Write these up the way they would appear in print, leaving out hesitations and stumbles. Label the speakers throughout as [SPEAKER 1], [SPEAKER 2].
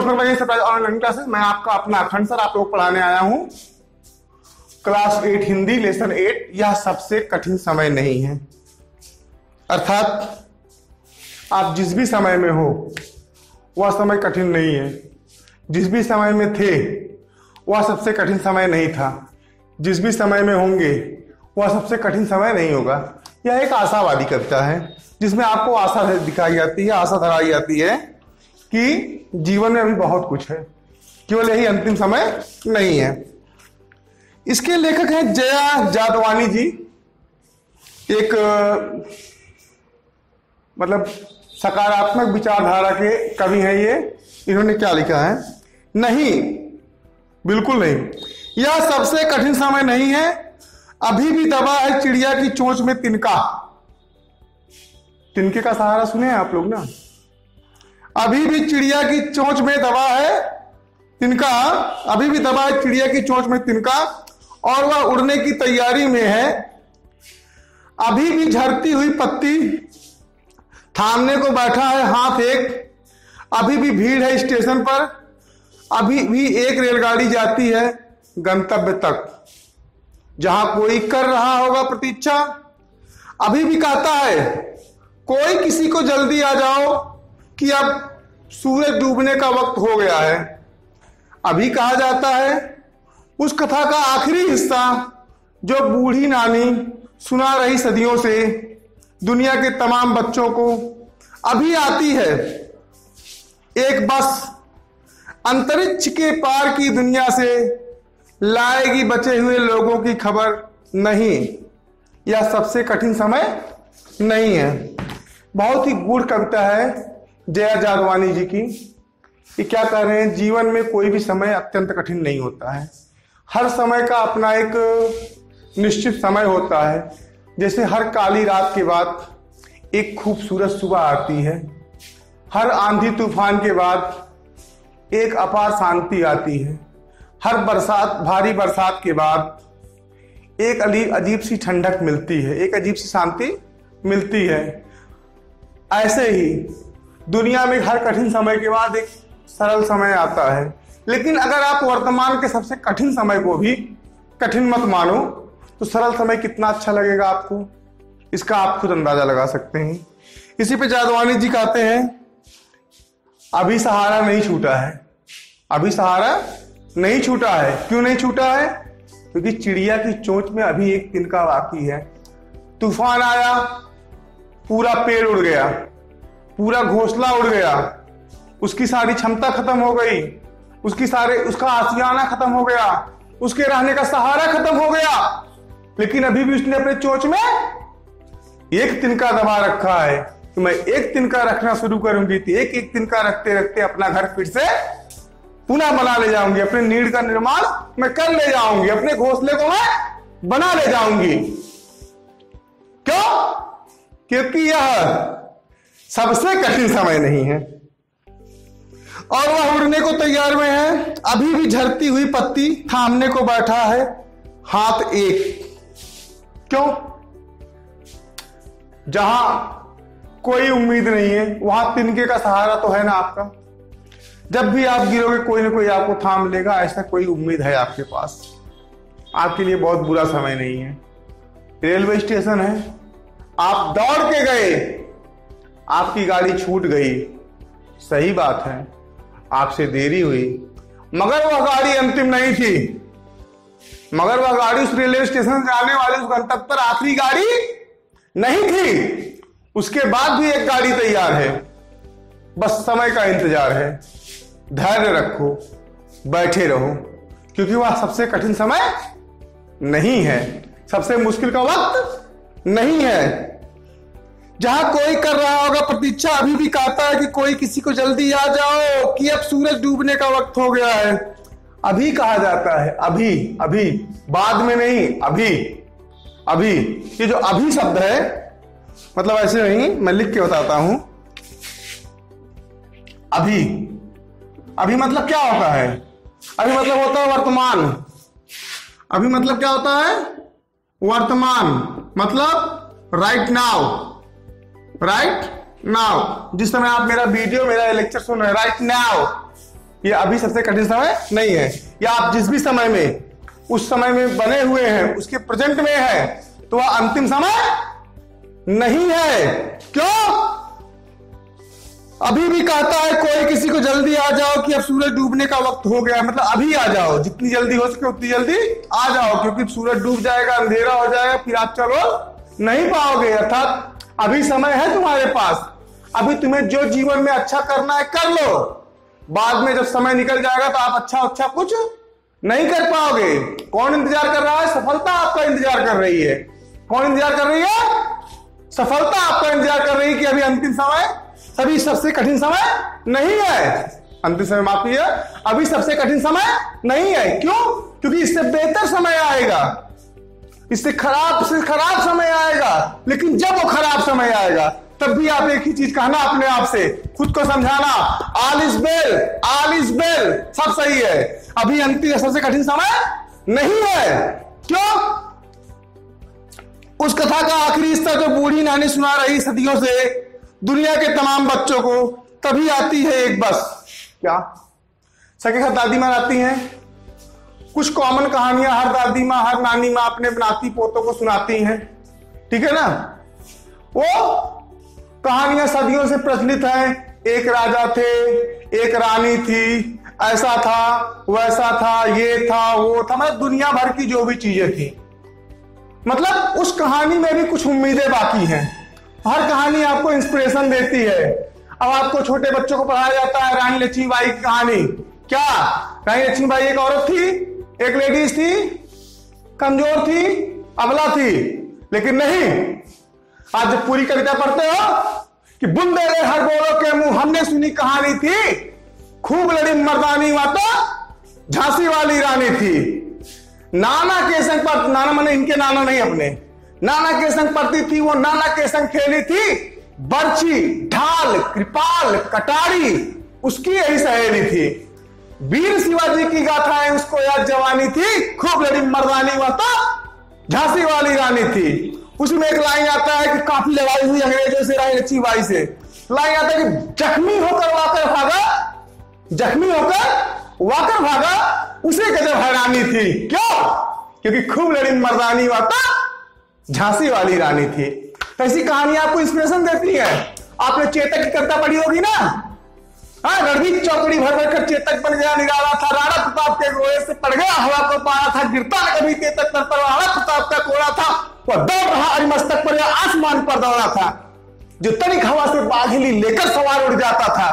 [SPEAKER 1] Surprise online classes. मैं आपका अपना अखंड सर आप लोग पढ़ाने आया हूं क्लास 8 हिंदी लेसन 8। यह सबसे कठिन समय नहीं है, अर्थात आप जिस भी समय में हो वह समय कठिन नहीं है। जिस भी समय में थे वह सबसे कठिन समय नहीं था, जिस भी समय में होंगे वह सबसे कठिन समय नहीं होगा। यह एक आशावादी कविता है जिसमें आपको आशा दिखाई जाती है, आशा धराई जाती है कि जीवन में अभी बहुत कुछ है, केवल यही अंतिम समय नहीं है। इसके लेखक हैं जया जादवानी जी। एक मतलब सकारात्मक विचारधारा के कवि हैं ये। इन्होंने क्या लिखा है? नहीं, बिल्कुल नहीं, यह सबसे कठिन समय नहीं है। अभी भी दबा है चिड़िया की चोंच में तिनका। तिनके का सहारा सुने आप लोग ना। अभी भी चिड़िया की चोंच में दबा है तिनका, अभी भी दबा है चिड़िया की चोंच में तिनका, और वह उड़ने की तैयारी में है। अभी भी झरती हुई पत्ती थामने को बैठा है हाथ एक। अभी भी भीड़ है स्टेशन पर, अभी भी एक रेलगाड़ी जाती है गंतव्य तक जहां कोई कर रहा होगा प्रतीक्षा। अभी भी कहता है कोई किसी को जल्दी आ जाओ कि अब सूरज डूबने का वक्त हो गया है। अभी कहा जाता है उस कथा का आखिरी हिस्सा जो बूढ़ी नानी सुना रही सदियों से दुनिया के तमाम बच्चों को। अभी आती है एक बस अंतरिक्ष के पार की दुनिया से, लाएगी बचे हुए लोगों की खबर। नहीं, यह सबसे कठिन समय नहीं है। बहुत ही गूढ़ कविता है जया जादवानी जी की। ये क्या कह रहे हैं? जीवन में कोई भी समय अत्यंत कठिन नहीं होता है। हर समय का अपना एक निश्चित समय होता है। जैसे हर काली रात के बाद एक खूबसूरत सुबह आती है, हर आंधी तूफान के बाद एक अपार शांति आती है, हर भारी बरसात के बाद एक अजीब सी ठंडक मिलती है, एक अजीब सी शांति मिलती है। ऐसे ही दुनिया में हर कठिन समय के बाद एक सरल समय आता है। लेकिन अगर आप वर्तमान के सबसे कठिन समय को भी कठिन मत मानो तो सरल समय कितना अच्छा लगेगा आपको, इसका आप खुद अंदाजा लगा सकते हैं। इसी पे जादवानी जी कहते हैं अभी सहारा नहीं छूटा है। अभी सहारा नहीं छूटा है। क्यों नहीं छूटा है? क्योंकि चिड़िया की चोंच में अभी एक तिनका बाकी है। तूफान आया, पूरा पेड़ उड़ गया, पूरा घोंसला उड़ गया, उसकी सारी क्षमता खत्म हो गई, उसका आशियाना खत्म हो गया, उसके रहने का सहारा खत्म हो गया। लेकिन अभी भी उसने अपने चोंच में एक तिनका दबा रखा है। तो मैं एक तिनका रखना शुरू करूंगी तो एक एक तिनका रखते रखते अपना घर फिर से पुनः बना ले जाऊंगी। अपने नीड का निर्माण मैं कर ले जाऊंगी, अपने घोंसले को मैं बना ले जाऊंगी। क्यों? क्योंकि यह सबसे कठिन समय नहीं है और वह उड़ने को तैयार में है। अभी भी झरती हुई पत्ती थामने को बैठा है हाथ एक। क्यों? जहां कोई उम्मीद नहीं है वहां तिनके का सहारा तो है ना आपका। जब भी आप गिरोगे कोई ना कोई आपको थाम लेगा, ऐसा कोई उम्मीद है आपके पास। आपके लिए बहुत बुरा समय नहीं है। रेलवे स्टेशन है, आप दौड़ के गए, आपकी गाड़ी छूट गई, सही बात है, आपसे देरी हुई, मगर वह गाड़ी अंतिम नहीं थी। मगर वह गाड़ी उस रेलवे स्टेशन से आने वाले उस गंतव्य पर आखिरी गाड़ी नहीं थी। उसके बाद भी एक गाड़ी तैयार है, बस समय का इंतजार है। धैर्य रखो, बैठे रहो, क्योंकि वह सबसे कठिन समय नहीं है, सबसे मुश्किल का वक्त नहीं है। जहां कोई कर रहा होगा प्रतीक्षा, अभी भी कहता है कि कोई किसी को जल्दी आ जाओ कि अब सूरज डूबने का वक्त हो गया है। अभी कहा जाता है, अभी अभी, बाद में नहीं, अभी अभी। ये जो अभी शब्द है मतलब ऐसे नहीं, मैं लिख के बताता हूं। अभी, अभी मतलब क्या होता है? अभी मतलब होता है वर्तमान। अभी मतलब क्या होता है? वर्तमान, मतलब राइट नाउ। राइट नाउ, जिस समय आप मेरा वीडियो, मेरा लेक्चर सुन रहे हैं, राइट नाउ, ये अभी सबसे कठिन समय नहीं है। या आप जिस भी समय में उस समय में बने हुए हैं उसके प्रेजेंट में है तो वह अंतिम समय नहीं है। क्यों? अभी भी कहता है कोई किसी को जल्दी आ जाओ कि अब सूरज डूबने का वक्त हो गया, मतलब अभी आ जाओ, जितनी जल्दी हो सके उतनी जल्दी आ जाओ, क्योंकि सूरज डूब जाएगा, अंधेरा हो जाएगा, फिर आप चलो नहीं पाओगे। अर्थात अभी समय है तुम्हारे पास, अभी तुम्हें जो जीवन में अच्छा करना है कर लो, बाद में जब समय निकल जाएगा तो आप अच्छा कुछ नहीं कर पाओगे। कौन इंतजार कर रहा है? सफलता आपका इंतजार कर रही है। कौन इंतजार कर रही है? सफलता आपका इंतजार कर रही है कि अभी अंतिम समय, सभी सबसे कठिन समय नहीं है। अंतिम समय माफ कीजिए, अभी सबसे कठिन समय नहीं है। क्यों? क्योंकि इससे बेहतर समय आएगा, इससे खराब से खराब समय आएगा। लेकिन जब वो खराब समय आएगा तब भी आप एक ही चीज कहना अपने आप से, खुद को समझाना, all is well, all is well, सब सही है। अभी अंतिम सबसे कठिन समय नहीं है। क्यों? उस कथा का आखिरी हिस्सा जो बूढ़ी नानी सुना रही सदियों से दुनिया के तमाम बच्चों को, तभी आती है एक बस। क्या? सके खत दादी मां आती हैं, कुछ कॉमन कहानियां हर दादी मां हर नानी मां अपने नाती पोतों को सुनाती हैं, ठीक है ना। वो कहानियां सदियों से प्रचलित हैं। एक राजा थे, एक रानी थी, ऐसा था, वैसा था, ये था, वो था, मतलब दुनिया भर की जो भी चीजें थी। मतलब उस कहानी में भी कुछ उम्मीदें बाकी हैं। हर कहानी आपको इंस्पिरेशन देती है। अब आपको छोटे बच्चों को पढ़ाया जाता है रानी लक्ष्मीबाई की कहानी। क्या? रानी लक्ष्मीबाई एक औरत थी, एक लेडीज थी, कमजोर थी, अबला थी, लेकिन नहीं, आज जब पूरी कविता पढ़ते हो कि बुंदे रे हर बोलो के मुंह हमने सुनी कहानी थी, खूब लड़ी मर्दानी माता झांसी वाली रानी थी। नाना के संग पर, नाना माने इनके नाना नहीं अपने, नाना के संग पढ़ती थी, वो नाना के संग खेली थी, बर्छी, ढाल, कृपाल, कटारी उसकी यही सहेली थी। वीर शिवाजी की गाथाएं उसको याद जवानी थी, खूब लड़ी मर्दानी माता झांसी वाली रानी थी। उसमें एक लाइन आता है कि काफी लड़ाई हुई अंग्रेजों से रानी लक्ष्मीबाई से। लाइन आता है कि जख्मी होकर वाकर भागा, जख्मी होकर वाकर भागा, उसे गजब हैरानी थी। क्यों? क्योंकि खूब लड़ी मर्दानी माता झांसी वाली रानी थी। तो ऐसी कहानी आपको इंस्पिरेशन देती है। आपने चेतक की कविता पढ़ी होगी ना, हाँ, रणवीर चौकड़ी भर भर कर चेतक बन गया निराला था, राणा प्रताप के घोड़े से पड़ गया हवा को पाया था, गिरता न कभी चेतक पर राणा प्रताप का कोड़ा था, वह दौड़ रहा अरिमस्तक पर या आसमान पर दौड़ा था, जो तनिक हवा से बाघिली लेकर सवार उड़ जाता था,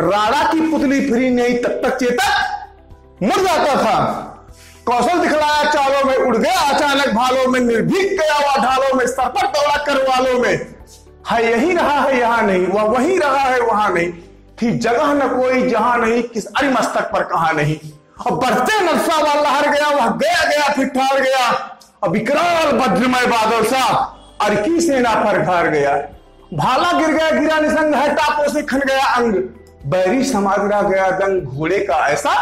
[SPEAKER 1] राणा की पुतली फ्री नहीं तब तक चेतक मुड़ जाता था, कौशल दिखलाया चालों में, उड़ गया अचानक भालों में, निर्भीक गया वह ढालों में, सर पर दौड़ा कर वालों में, है यही रहा है यहाँ नहीं, वह वही रहा है वहां नहीं, थी जगह न कोई जहां नहीं, किस अरिमस्तक पर कहा नहीं, और बढ़ते नक्शा वाला हर गया, वह गया गया फिर ठहर गया, और विकराल वज्रमय बादल सा अर्की सेना पर घर गया, भाला गिर गया गिरा निसंग है, टापों से खन गया अंग, बैरी समागरा गया दंग, घोड़े का ऐसा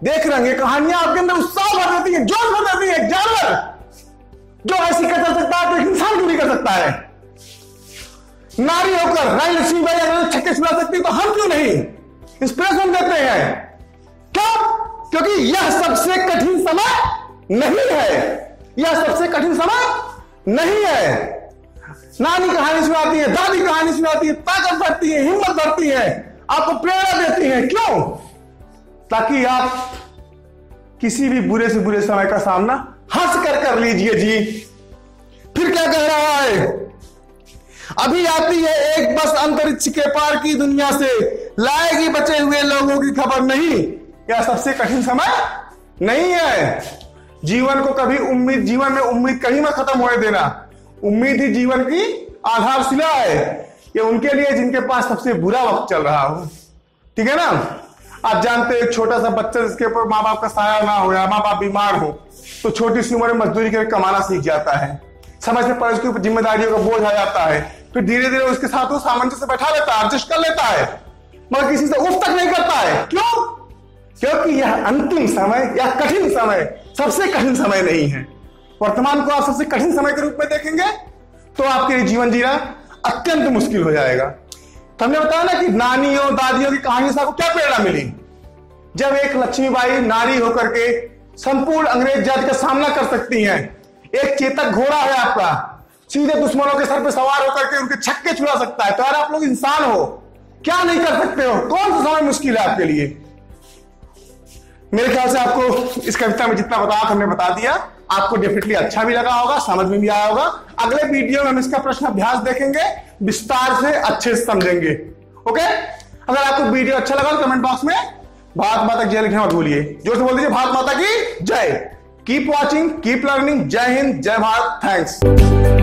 [SPEAKER 1] देख रंगे। कहानियां आपके अंदर उत्साह भर देती है, जोश भर देती है। जानवर जो ऐसी कर सकता है तो इंसान क्यों नहीं कर सकता है? नारी होकर रानी लक्ष्मीबाई अगर छक्के छुड़ा सकती है तो हम क्यों नहीं? इंस्पिरेशन देते हैं। क्यों? क्योंकि यह सबसे कठिन समय नहीं है, यह सबसे कठिन समय नहीं है। नानी कहानी सुनाती है, दादी कहानी सुनाती है, ताकत भरती है, हिम्मत भरती है, आपको प्रेरणा देती है। क्यों? ताकि आप किसी भी बुरे से बुरे समय का सामना हंस कर लीजिए जी। फिर क्या कह रहा है? अभी आती है एक बस अंतरिक्ष के पार की दुनिया से, लाएगी बचे हुए लोगों की खबर नहीं। यह सबसे कठिन समय नहीं है। जीवन को कभी उम्मीद, जीवन में उम्मीद कहीं मत खत्म होने देना। उम्मीद ही जीवन की आधारशिला है। ये उनके लिए जिनके पास सबसे बुरा वक्त चल रहा हो, ठीक है ना। आप जानते हैं एक छोटा सा बच्चा जिसके ऊपर माँ बाप का साया ना हो या माँ बाप बीमार हो तो छोटी सी उम्र में मजदूरी करके कमाना सीख जाता है। समय से पहले उसके ऊपर जिम्मेदारियों का बोझ आ जाता है, फिर धीरे धीरे उसके साथ वो सामंजस्य से बैठा लेता है, एडजस्ट कर लेता है, मगर किसी से उफ तक नहीं करता है। क्यों? क्योंकि यह अंतिम समय या कठिन समय सबसे कठिन समय नहीं है। वर्तमान को आप सबसे कठिन समय के रूप में देखेंगे तो आपके लिए जीवन जीना अत्यंत मुश्किल हो जाएगा। तो हमने बताया ना कि नानियों दादियों की कहानी से आपको क्या प्रेरणा मिली? जब एक लक्ष्मीबाई नारी होकर के संपूर्ण अंग्रेज जाति का सामना कर सकती हैं। एक चेतक घोड़ा है आपका, सीधे दुश्मनों के सर पे सवार होकर के उनके छक्के छुड़ा सकता है। तो यार आप लोग इंसान हो, क्या नहीं कर सकते हो? कौन सा समय मुश्किल है आपके लिए? मेरे ख्याल से आपको इस कविता में जितना बताया हमने बता दिया। आपको डेफिनेटली अच्छा भी लगा होगा, समझ में भी आया होगा। अगले वीडियो में हम इसका प्रश्न अभ्यास देखेंगे, विस्तार से अच्छे से समझेंगे। ओके, अगर आपको वीडियो अच्छा लगा तो कमेंट बॉक्स में भारत माता की जय लिखना मत भूलिए। जोर से बोल दीजिए भारत माता की जय। Keep watching, keep learning. जय हिंद, जय भारत। थैंक्स।